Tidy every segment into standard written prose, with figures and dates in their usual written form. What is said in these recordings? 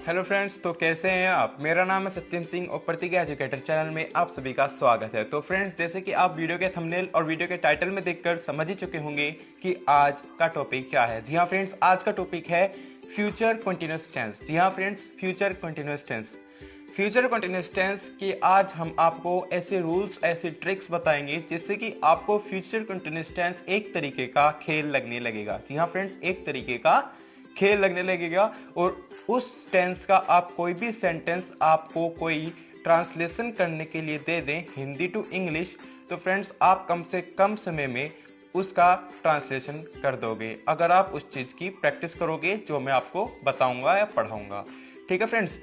Hello friends, तो कैसे हैं आप। मेरा नाम है सत्यम सिंह और प्रतिज्ञा एजुकेटर चैनल में आप सभी का स्वागत है। तो फ्रेंड्स, जैसे कि आप वीडियो के थंबनेल और वीडियो के टाइटल में देखकर समझ ही चुके होंगे कि आज का टॉपिक क्या है। जी हाँ फ्रेंड्स, आज का टॉपिक है फ्यूचर कंटीन्यूअस टेंस। जी हाँ friends, future continuous tense. Future continuous tense की आज हम आपको ऐसे रूल्स, ऐसे ट्रिक्स बताएंगे जिससे कि आपको फ्यूचर कंटीन्यूअस टेंस एक तरीके का खेल लगने लगेगा। जी हाँ फ्रेंड्स, एक तरीके का खेल लगने लगेगा। और उस टेंस का आप कोई भी सेंटेंस आपको कोई ट्रांसलेशन करने के लिए दे दें हिंदी टू इंग्लिश, तो फ्रेंड्स आप कम से कम समय में उसका ट्रांसलेशन कर दोगे अगर आप उस चीज की प्रैक्टिस करोगे जो मैं आपको बताऊंगा या पढ़ाऊंगा। ठीक है फ्रेंड्स,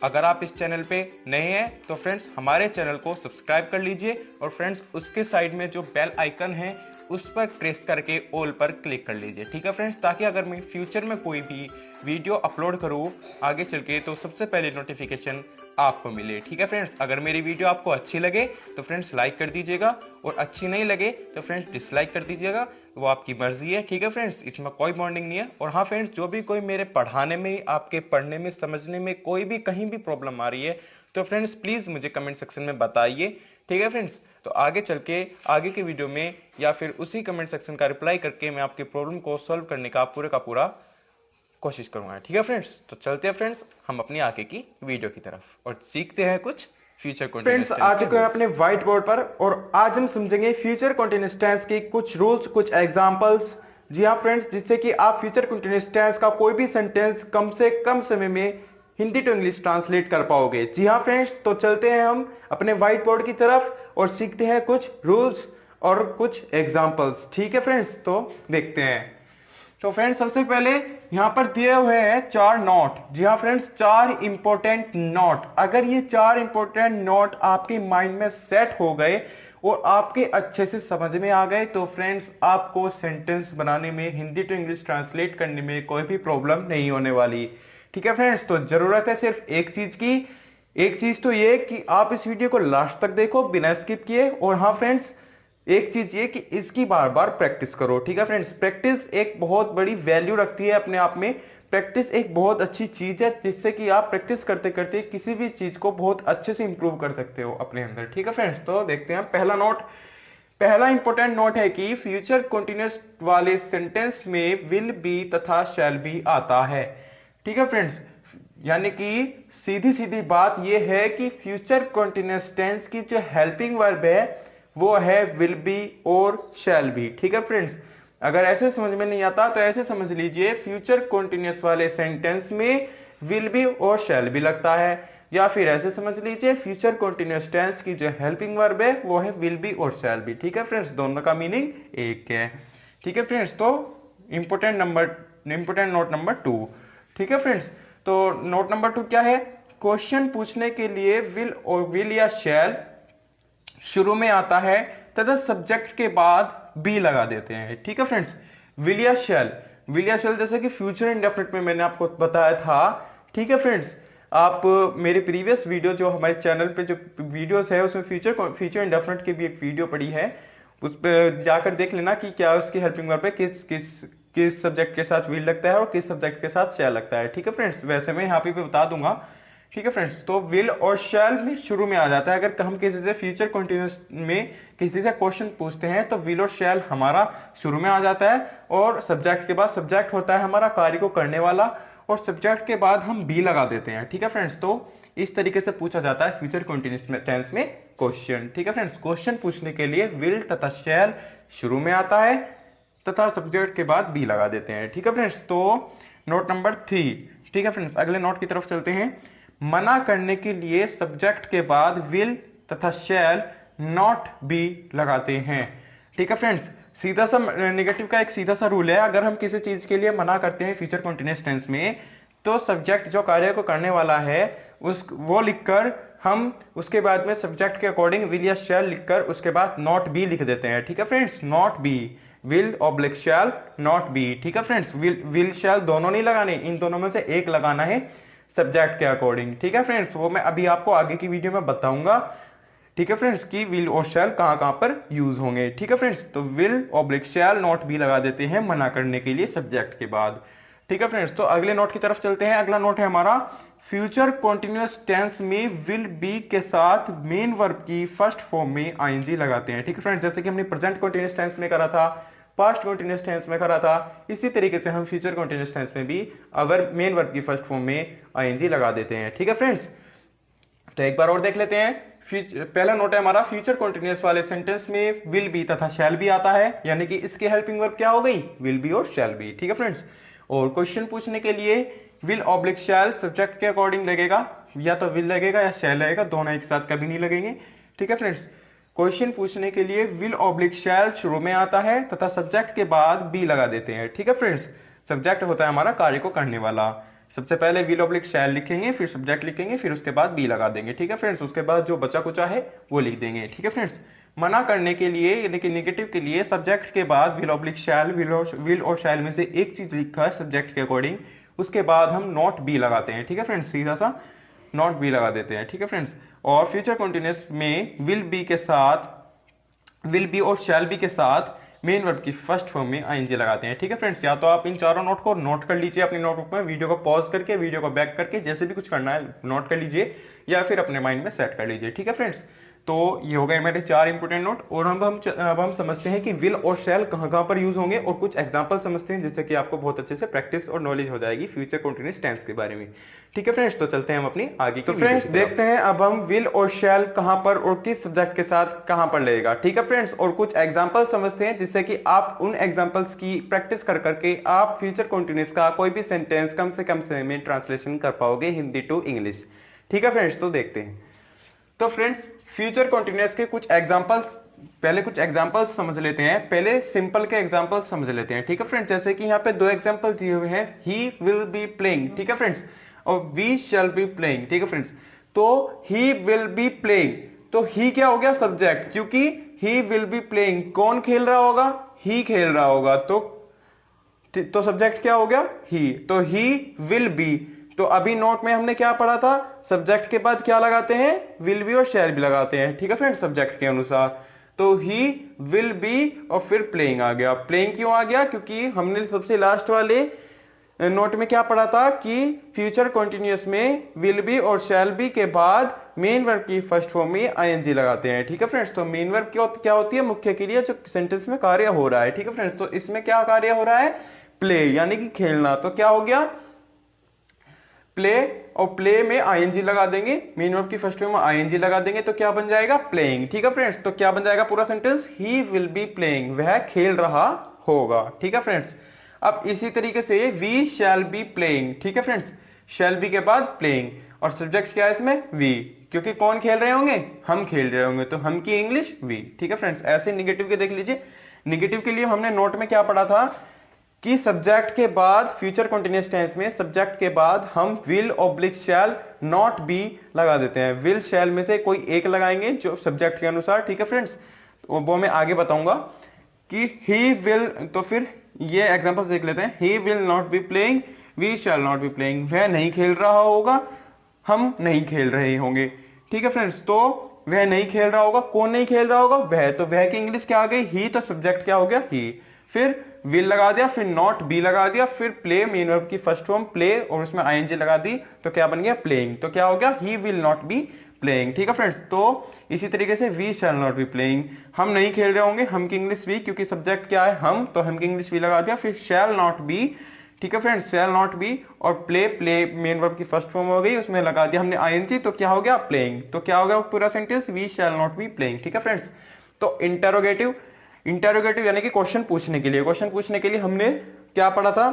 अगर आप इस चैनल पे नए हैं तो फ्रेंड्स हमारे चैनल को सब्सक्राइब कर लीजिए और फ्रेंड्स उसके साइड में जो बेल आइकन है उस पर प्रेस करके ऑल पर क्लिक कर लीजिए। ठीक है फ्रेंड्स, ताकि अगर मैं फ्यूचर में कोई भी वीडियो अपलोड करूं आगे चल के तो सबसे पहले नोटिफिकेशन आपको मिले। ठीक है फ्रेंड्स, अगर मेरी वीडियो आपको अच्छी लगे तो फ्रेंड्स लाइक कर दीजिएगा और अच्छी नहीं लगे तो फ्रेंड्स डिसलाइक कर दीजिएगा, वो आपकी मर्जी है। ठीक है फ्रेंड्स, इसमें कोई बॉन्डिंग नहीं है। और हाँ फ्रेंड्स, जो भी कोई मेरे पढ़ाने में, आपके पढ़ने में, समझने में कोई भी कहीं भी प्रॉब्लम आ रही है तो फ्रेंड्स प्लीज मुझे कमेंट सेक्शन में बताइए। ठीक है फ्रेंड्स, तो आगे चल के आगे के वीडियो में या फिर उसी कमेंट सेक्शन का रिप्लाई करके मैं आपके प्रॉब्लम को सॉल्व करने का पूरा कोशिश करूंगा। ठीक है फ्रेंड्स, तो चलते हैं फ्रेंड्स हम अपनी आगे की वीडियो की तरफ और सीखते हैं कुछ फ्यूचर कंटीन्यूअस टेंस। आ चुके हैं अपने व्हाइट बोर्ड पर और आज हम समझेंगे फ्यूचर कंटीन्यूअस टेंस के कुछ रूल्स, कुछ एग्जांपल्स। जी हाँ फ्रेंड्स, जिससे कि आप फ्यूचर कंटीन्यूअस टेंस का कोई भी सेंटेंस कम से कम समय में हिंदी टू इंग्लिश ट्रांसलेट कर पाओगे। जी हाँ फ्रेंड्स, तो चलते हैं हम अपने व्हाइट बोर्ड की तरफ और सीखते हैं कुछ रूल्स और कुछ एग्जाम्पल्स। ठीक है फ्रेंड्स, तो देखते हैं। तो फ्रेंड्स सबसे पहले यहां पर दिए हुए हैं 4 नोट। जी हाँ फ्रेंड्स, 4 इंपॉर्टेंट नोट। अगर ये 4 इंपॉर्टेंट नोट आपके माइंड में सेट हो गए और आपके अच्छे से समझ में आ गए तो फ्रेंड्स आपको सेंटेंस बनाने में, हिंदी टू इंग्लिश ट्रांसलेट करने में कोई भी प्रॉब्लम नहीं होने वाली। ठीक है फ्रेंड्स, तो जरूरत है सिर्फ एक चीज की। एक चीज तो ये कि आप इस वीडियो को लास्ट तक देखो बिना स्किप किए। और हाँ फ्रेंड्स, एक चीज ये कि इसकी बार बार प्रैक्टिस करो। ठीक है फ्रेंड्स, प्रैक्टिस एक बहुत बड़ी वैल्यू रखती है अपने आप में। प्रैक्टिस एक बहुत अच्छी चीज है जिससे कि आप प्रैक्टिस करते करते किसी भी चीज को बहुत अच्छे से इंप्रूव कर सकते हो अपने अंदर। ठीक है फ्रेंड्स, तो देखते हैं पहला नोट। पहला इंपॉर्टेंट नोट है कि फ्यूचर कंटीन्यूअस वाले सेंटेंस में विल बी तथा शैल बी आता है। ठीक है फ्रेंड्स, यानी कि सीधी सीधी बात यह है कि फ्यूचर कंटीन्यूअस टेंस की जो हेल्पिंग वर्ब है वो है विल बी और शैल बी। ठीक है फ्रेंड्स, अगर ऐसे समझ में नहीं आता तो ऐसे समझ लीजिए फ्यूचर कंटीन्यूअस वाले सेंटेंस में विल बी और शैल बी लगता है, या फिर ऐसे समझ लीजिए फ्यूचर कंटीन्यूअस टेंस की जो हेल्पिंग वर्ब है वो है विल बी और शैल बी। ठीक है फ्रेंड्स, दोनों का मीनिंग एक है। ठीक है फ्रेंड्स, तो इंपोर्टेंट नोट नंबर 2। ठीक है फ्रेंड्स, तो नोट नंबर 2 क्या है। क्वेश्चन पूछने के लिए विल या शैल शुरू में आता है तथा सब्जेक्ट के बाद बी लगा देते हैं। ठीक है फ्रेंड्स, विल या शैल जैसे कि फ्यूचर इंडेफिनिट में मैंने आपको बताया था। ठीक है फ्रेंड्स, आप मेरे प्रीवियस वीडियो जो हमारे चैनल पे जो वीडियोस है उसमें फ्यूचर इंडेफिनिट की भी एक वीडियो पड़ी है, उस पर जाकर देख लेना कि क्या उसकी हेल्पिंग वर्ब पे किस सब्जेक्ट के साथ विल लगता है और किस सब्जेक्ट के साथ शैल लगता है। ठीक है फ्रेंड्स, वैसे मैं यहाँ पे बता दूंगा। ठीक है फ्रेंड्स, तो विल और शैल में शुरू में आ जाता है। अगर हम किसी से फ्यूचर कंटीन्यूअस में किसी से क्वेश्चन पूछते हैं तो विल और शैल हमारा शुरू में आ जाता है और सब्जेक्ट के बाद सब्जेक्ट होता है हमारा कार्य को करने वाला और सब्जेक्ट के बाद हम बी लगा देते हैं। ठीक है फ्रेंड्स, तो इस तरीके से पूछा जाता है फ्यूचर कंटीन्यूअस टेंस में क्वेश्चन। ठीक है फ्रेंड्स, क्वेश्चन पूछने के लिए विल तथा शैल शुरू में आता है तथा सब्जेक्ट के बाद बी लगा देते हैं। ठीक है फ्रेंड्स, तो नोट नंबर 3। ठीक है फ्रेंड्स, अगले नोट की तरफ चलते हैं। मना करने के लिए सब्जेक्ट के बाद विल तथा शैल नॉट बी लगाते हैं। ठीक है फ्रेंड्स, सीधा सा नेगेटिव का एक सीधा सा रूल है। अगर हम किसी चीज के लिए मना करते हैं फ्यूचर कंटीन्यूअस टेंस में तो सब्जेक्ट जो कार्य को करने वाला है वो लिखकर हम उसके बाद में सब्जेक्ट के अकॉर्डिंग विल या शैल लिखकर उसके बाद नॉट बी लिख देते हैं। ठीक है friends, not be, will oblique shell not B. ठीक है फ्रेंड्स, विल शैल दोनों नहीं लगाने, इन दोनों में से एक लगाना है सब्जेक्ट के अकॉर्डिंग। ठीक है फ्रेंड्स, वो मैं अभी आपको आगे की वीडियो में बताऊंगा। ठीक है फ्रेंड्स, की विल और शैल कहां कहां पर यूज होंगे। ठीक है फ्रेंड्स, तो will oblique shell not B लगा देते हैं मना करने के लिए सब्जेक्ट के बाद। ठीक है फ्रेंड्स, तो अगले नोट की तरफ चलते हैं। अगला नोट है हमारा फ्यूचर कॉन्टिन्यूअस टेंस में विल बी के साथ मेन वर्ब की फर्स्ट फॉर्म में आईएनजी लगाते हैं। ठीक है फ्रेंड्स, जैसे कि हमने प्रेजेंट कॉन्टिन्यूअस टेंस में करा था, पास्ट कॉन्टिन्यूअस टेंस में करा था, इसी तरीके से हम फ्यूचर कॉन्टिन्यूअस टेंस में भी अवर मेन वर्ब की फर्स्ट फॉर्म में आईएनजी लगा देते हैं। ठीक है फ्रेंड्स, तो एक बार और देख लेते हैं। पहला नोट है हमारा, फ्यूचर कॉन्टिन्यूअस वाले सेंटेंस में विल बी तथा शैल बी आता है, यानी कि इसके हेल्पिंग वर्ब क्या हो गई, विल बी और शैल बी। ठीक है फ्रेंड्स, और क्वेश्चन पूछने के लिए विल ऑब्लिक शैल सब्जेक्ट के अकॉर्डिंग लगेगा, या तो विल लगेगा या शैल लगेगा, दोनों एक साथ कभी नहीं लगेंगे। ठीक है फ्रेंड्स, क्वेश्चन पूछने के लिए विल ऑब्लिक शैल शुरू में आता है तथा सब्जेक्ट के बाद बी लगा देते हैं। ठीक है फ्रेंड्स, सब्जेक्ट होता है हमारा कार्य को करने वाला, सबसे पहले विल ऑब्लिक शैल लिखेंगे, फिर सब्जेक्ट लिखेंगे, फिर उसके बाद बी लगा देंगे। ठीक है फ्रेंड्स, उसके बाद जो बचा कुचा है वो लिख देंगे। ठीक है फ्रेंड्स, मना करने के लिए यानी कि नेगेटिव के लिए सब्जेक्ट के बाद विल ऑब्लिक शैल, विल और शैल में से एक चीज लिखकर सब्जेक्ट के अकॉर्डिंग, उसके बाद हम नॉट बी लगाते हैं। ठीक है फ्रेंड्स, सीधा सा नॉट बी लगा देते हैं। ठीक है फ्रेंड्स, और फ्यूचर कॉन्टिन्यूअस में विल बी के साथ, विल बी और शैल बी के साथ मेन वर्ब की फर्स्ट फॉर्म में आईएनजी लगाते हैं। ठीक है फ्रेंड्स, या तो आप इन चारों नोट को नोट कर लीजिए अपनी नोटबुक में, वीडियो को पॉज करके, वीडियो को बैक करके, जैसे भी कुछ करना है नोट कर लीजिए, या फिर अपने माइंड में सेट कर लीजिए। ठीक है फ्रेंड्स, तो ये हो गए मेरे 4 इंपोर्टेंट नोट। और अब हम समझते हैं कि विल और शैल कहां पर यूज होंगे, और कुछ एग्जांपल समझते हैं, जिससे कि आपको बहुत अच्छे से प्रैक्टिस और नॉलेज हो जाएगी फ्यूचर कॉन्टिन्यूअस टेंस के बारे में। ठीक है फ्रेंड्स, तो चलते हैं हम अपनी आगे की। तो फ्रेंड्स देखते हैं अब हम विल और शैल कहां पर और किस सब्जेक्ट के साथ कहां पर लगेगा। ठीक है फ्रेंड्स, और कुछ एग्जांपल समझते हैं, जिससे कि आप उन एग्जांपल्स की प्रैक्टिस कर करके आप फ्यूचर कॉन्टिन्यूअस का कोई भी सेंटेंस कम से कम समय में ट्रांसलेशन कर पाओगे हिंदी टू इंग्लिश। ठीक है फ्रेंड्स, तो देखते हैं। तो फ्रेंड्स, फ्यूचर कॉन्टिन्यूअस के कुछ एग्जांपल्स, पहले कुछ एग्जांपल्स समझ लेते हैं, पहले सिंपल के एग्जांपल्स समझ लेते हैं। ठीक है फ्रेंड्स, जैसे कि यहाँ पे 2 एग्जांपल दिए हुए हैं, ही विल बी प्लेइंग, ठीक है फ्रेंड्स, और वी शैल बी प्लेइंग। ठीक है फ्रेंड्स, तो ही विल बी प्लेइंग, तो ही क्या हो गया, सब्जेक्ट, क्योंकि ही विल बी प्लेइंग, कौन खेल रहा होगा, ही खेल रहा होगा, तो सब्जेक्ट क्या हो गया, ही, तो ही विल बी। तो अभी नोट में हमने क्या पढ़ा था, सब्जेक्ट के बाद क्या लगाते हैं, विल बी और शैल बी लगाते हैं। ठीक है फ्रेंड्स, सब्जेक्ट के अनुसार, तो ही विल बी और फिर प्लेइंग आ गया। प्लेइंग क्यों आ गया, क्योंकि हमने सबसे लास्ट वाले नोट में क्या पढ़ा था कि फ्यूचर कॉन्टिन्यूअस में विल बी और शैल बी के बाद मेन वर्ब की फर्स्ट फॉर्म में आईएनजी लगाते हैं। ठीक है फ्रेंड्स, तो मेन वर्ब क्या होती है, मुख्य क्रिया जो सेंटेंस में कार्य हो रहा है। ठीक है फ्रेंड्स, तो इसमें क्या कार्य हो रहा है, प्ले, यानी कि खेलना, तो क्या हो गया, प्ले, और प्ले में आईएनजी लगा देंगे, मेन वर्ब की फर्स्ट फॉर्म में आईएनजी लगा देंगे, तो क्या बन जाएगा, प्लेइंग। ठीक है फ्रेंड्स, तो क्या बन जाएगा पूरा sentence, he will be playing, वह खेल रहा होगा। ठीक है फ्रेंड्स, अब इसी तरीके से वी शैल बी प्लेइंग। ठीक है फ्रेंड्स, शैल बी के बाद प्लेइंग, और सब्जेक्ट क्या है इसमें, वी, क्योंकि कौन खेल रहे होंगे, हम खेल रहे होंगे, तो हम की इंग्लिश वी। ठीक है फ्रेंड्स, ऐसे निगेटिव के देख लीजिए। निगेटिव के लिए हमने नोट में क्या पढ़ा था कि सब्जेक्ट के बाद फ्यूचर कॉन्टिन्यूअस टेंस में सब्जेक्ट के बाद हम will oblique shell not B लगा देते हैं। विल शैल में से कोई एक लगाएंगे जो सब्जेक्ट के अनुसार। ठीक है फ्रेंड्स, वो मैं आगे बताऊंगा कि ही विल, तो फिर ये एग्जांपल देख लेते हैं। He will not be playing, we shall not be playing, वह नहीं खेल रहा होगा, हम नहीं खेल रहे होंगे। ठीक है फ्रेंड्स, तो वह नहीं खेल रहा होगा, कौन नहीं खेल रहा होगा, वह, तो वह की इंग्लिश क्या आ गई, ही, तो सब्जेक्ट क्या हो गया, ही, फिर विल लगा दिया, फिर नॉट बी लगा दिया, फिर प्ले, मेन वर्ब की फर्स्ट फॉर्म प्ले, और उसमें आईएनजी लगा दी, तो क्या बन गया, प्लेइंग, तो क्या हो गया, he will not be playing. ठीक है फ्रेंड्स, तो इसी तरीके से we shall not be playing, हम नहीं खेल रहे होंगे, हम की इंग्लिश वी, क्योंकि सब्जेक्ट क्या है, हम, तो हम की इंग्लिश वी लगा दिया, फिर शैल नॉट बी। ठीक है फ्रेंड्स, शैल नॉट बी, और प्ले, प्ले मेन वर्ब की फर्स्ट फॉर्म हो गई, उसमें लगा दिया हमने आईएनजी, तो क्या हो गया, प्लेइंग, तो क्या हो गया पूरा sentence, we shall not be playing. ठीक है फ्रेंड्स, तो इंटरोगेटिव, इंटरोगेटिव यानी कि क्वेश्चन पूछने के लिए, क्वेश्चन पूछने के लिए हमने क्या पढ़ा था,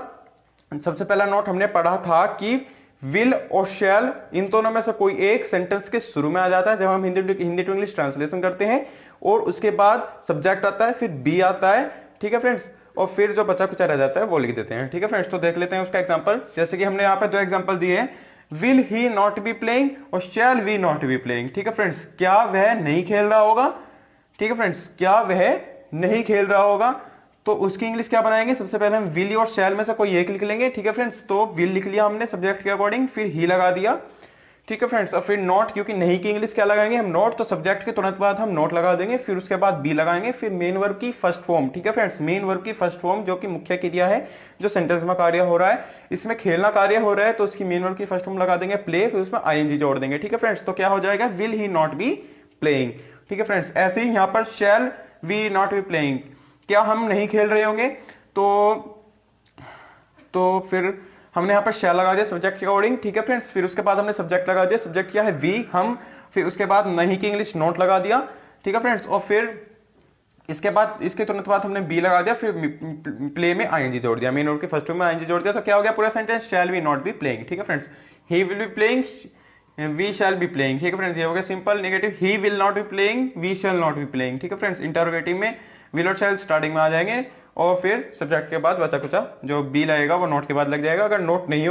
सबसे पहला नोट हमने पढ़ा था कि विल और शैल इन दोनों में से कोई एक सेंटेंस के शुरू में आ जाता है जब हम हिंदी टू इंग्लिश ट्रांसलेशन करते हैं, और उसके बाद सब्जेक्ट आता है, फिर बी आता है। ठीक है फ्रेंड्स, और फिर जो बचा कुचा रह जाता है वो लिख देते हैं। ठीक है फ्रेंड्स, तो देख लेते हैं उसका एग्जांपल। जैसे कि हमने यहाँ पे 2 एग्जांपल दिए हैं, will he not be playing और shall we not be playing. ठीक है फ्रेंड्स, क्या वह नहीं खेल रहा होगा, ठीक है फ्रेंड्स, क्या वह नहीं खेल रहा होगा, तो उसकी इंग्लिश क्या बनाएंगे, सबसे पहले हम विल और शैल में से कोई एक लिख लेंगे। ठीक है फ्रेंड्स, तो विल लिख लिया हमने सब्जेक्ट के अकॉर्डिंग, फिर ही लगा दिया। ठीक है फ्रेंड्स, और फिर नॉट, क्योंकि नहीं की इंग्लिश क्या लगाएंगे हम, नॉट, तो सब्जेक्ट के तुरंत बाद हम नॉट लगा देंगे, फिर उसके बाद बी लगाएंगे, फिर मेन वर्ब की फर्स्ट फॉर्म। ठीक है फ्रेंड्स, मेन वर्ब की फर्स्ट फॉर्म जो कि मुख्य क्रिया है जो सेंटेंस में कार्य हो रहा है, इसमें खेलना कार्य हो रहा है तो उसकी मेन वर्ब की फर्स्ट फॉर्म लगा देंगे प्ले, फिर उसमें आईएनजी जोड़ देंगे। ठीक है फ्रेंड्स, तो क्या हो जाएगा, will he not be playing. ठीक है फ्रेंड्स, ऐसे ही यहां पर shall we not be playing, क्या हम नहीं खेल रहे होंगे, तो फिर हमने यहाँ पर शैल लगा दिया सब्जेक्ट के अकॉर्डिंग। ठीक है फ्रेंड्स, फिर उसके बाद हमने सब्जेक्ट लगा दिया, सब्जेक्ट क्या है वी, हम, फिर उसके बाद नहीं की इंग्लिश नोट लगा दिया। ठीक है फ्रेंड्स, और फिर इसके बाद इसके तुरंत बाद हमने बी लगा दिया, फिर प्ले में आईएनजी जोड़ दिया, मेन वर्ब के फर्स्ट में आईएनजी जोड़ दिया, तो क्या हो गया पूरा sentence, shall we not be playing. ठीक है friends, he will be playing, we shall be playing. ठीक है फ्रेंड्स, ये हो गया simple. Negative, he will not be playing, we shall not be playing. ठीक है फ्रेंड्स, इंटरोगेटिव में विल और शैल स्टार्टिंग में आ जाएंगे और फिर सब्जेक्ट के बाद बचा कुचा जो बी लगेगा वो नोट के बाद लग जाएगा। अगर नोट नहीं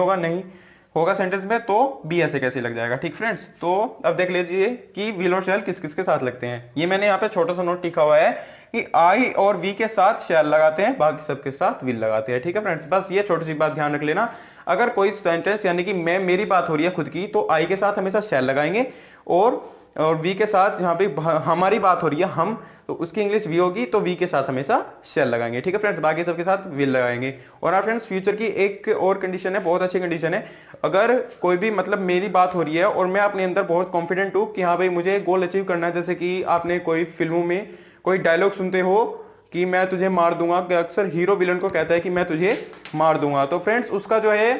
होगा सेंटेंस में तो बी ऐसे कैसे लग जाएगा। ठीक फ्रेंड्स, तो अब देख लीजिए कि विल और शैल किस किस के साथ लगते हैं। ये मैंने यहाँ पे छोटा सा नोट लिखा हुआ है कि आई और वी के साथ शैल लगाते हैं, बाकी सबके साथ विल लगाते हैं। ठीक है फ्रेंड्स, बस ये छोटी सी बात ध्यान रख लेना। अगर कोई सेंटेंस यानी कि मेरी बात हो रही है खुद की, तो आई के साथ हमेशा शैल लगाएंगे, और वी के साथ जहां पे हमारी बात हो रही है हम, तो उसकी इंग्लिश वी होगी तो वी के साथ हमेशा शैल लगाएंगे। ठीक है फ्रेंड्स, बाकी सबके साथ विल लगाएंगे। और आप फ्रेंड्स फ्यूचर की एक और कंडीशन है, बहुत अच्छी कंडीशन है, अगर कोई भी मतलब मेरी बात हो रही है और मैं अपने अंदर बहुत कॉन्फिडेंट हूं कि हाँ भाई मुझे गोल अचीव करना है, जैसे कि आपने कोई फिल्मों में कोई डायलॉग सुनते हो कि मैं तुझे मार दूंगा, कि अक्सर हीरो विलन को कहता है कि मैं तुझे मार दूंगा, तो फ्रेंड्स उसका जो है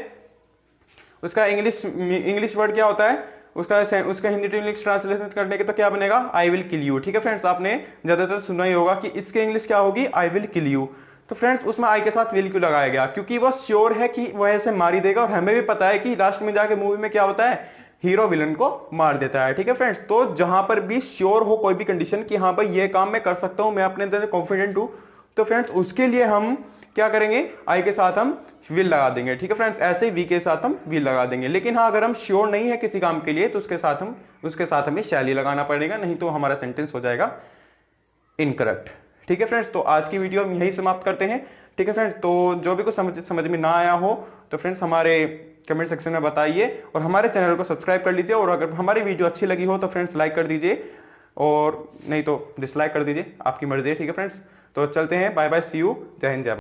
उसका इंग्लिश वर्ड क्या होता है, उसका हिंदी टू इंग्लिश ट्रांसलेशन करने के तो क्या बनेगा, आई विल किल यू। ठीक है फ्रेंड्स, आपने ज्यादातर सुना ही होगा कि इसके इंग्लिश क्या होगी, आई विल किल यू। तो फ्रेंड्स उसमें आई के साथ विल क्यों लगाया गया, क्योंकि वो श्योर है कि वह ऐसे मार ही देगा, और हमें भी पता है कि लास्ट में जाके मूवी में क्या होता है, हीरो विलन को मार देता है। ठीक है फ्रेंड्स, तो जहां पर भी श्योर हो कोई भी कंडीशन कि हाँ भाई ये काम मैं कर सकता हूं, मैं अपने अंदर कॉन्फिडेंट हूं, तो फ्रेंड्स उसके लिए हम क्या करेंगे, आई के साथ हम विल लगा देंगे। ठीक है फ्रेंड्स, ऐसे ही वी के साथ हम विल लगा देंगे। लेकिन हाँ अगर हम श्योर नहीं है किसी काम के लिए तो उसके साथ हमें शैल ही लगाना पड़ेगा, नहीं तो हमारा सेंटेंस हो जाएगा इनकरेक्ट। ठीक है फ्रेंड्स, तो आज की वीडियो हम यही समाप्त करते हैं। ठीक है फ्रेंड्स, तो जो भी कुछ समझ में ना आया हो तो फ्रेंड्स हमारे कमेंट सेक्शन में बताइए, और हमारे चैनल को सब्सक्राइब कर लीजिए, और अगर हमारी वीडियो अच्छी लगी हो तो फ्रेंड्स लाइक कर दीजिए, और नहीं तो डिसलाइक कर दीजिए, आपकी मर्जी है। ठीक है फ्रेंड्स, तो चलते हैं, बाय बाय, सी यू, जय हिंद जय भारत।